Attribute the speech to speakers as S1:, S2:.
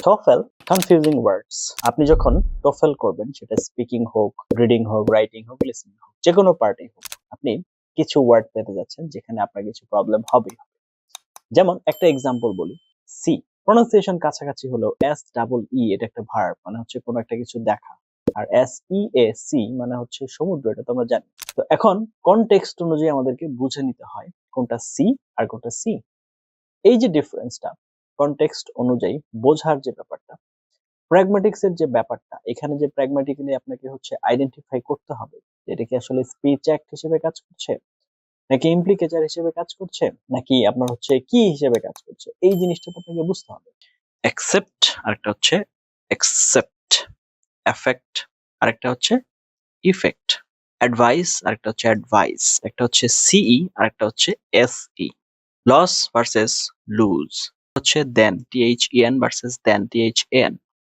S1: TOEFL confusing ওয়ার্ডস। আপনি যখন TOEFL করবেন, সেটা স্পিকিং হোক, রিডিং হোক, রাইটিং হোক, লিসনিং হোক, যে কোনো পার্টেই হোক, আপনি কিছু ওয়ার্ড পেতে যাচ্ছেন যেখানে আপনার কিছু প্রবলেম হবেই হবে। যেমন একটা এক্সাম্পল বলি, সি প্রোনাউন্সিয়েশন কাছাকাছি হলেও এস ডাবল ই এটা একটা ভার্ব, মানে হচ্ছে কোনো একটা কিছু দেখা, আর এস ই এ সি মানে হচ্ছে সমুদ্র, এটা তো আমরা জানি। তো এখন কনটেক্সট অনুযায়ী আমাদেরকে বুঝে নিতে হয় কোনটা সি আর কোনটা সি। এই যে ডিফারেন্সটা, কনটেক্সট অনুযায়ী বোঝার যে ব্যাপারটা, প্র্যাগম্যাটিক্স এর যে ব্যাপারটা, এখানে যে প্র্যাগম্যাটিক্যালি আপনাকে হচ্ছে আইডেন্টিফাই করতে হবে এটা কি আসলে স্পিচ অ্যাক্ট হিসেবে কাজ করছে, নাকি ইমপ্লিকেচার হিসেবে কাজ করছে, নাকি আপনার হচ্ছে কি হিসেবে কাজ করছে, এই জিনিসটা তো আপনাকে বুঝতে হবে। অ্যাকসেপ্ট আরেকটা হচ্ছে অ্যাকসেপ্ট, এফেক্ট আরেকটা হচ্ছে ইফেক্ট, অ্যাডভাইস আরেকটা হচ্ছে অ্যাডভাইস, একটা হচ্ছে সিই আরেকটা হচ্ছে এসই। লস ভার্সেস লুজ হচ্ছে দেন, THEN ভার্সেস দেন, THAN।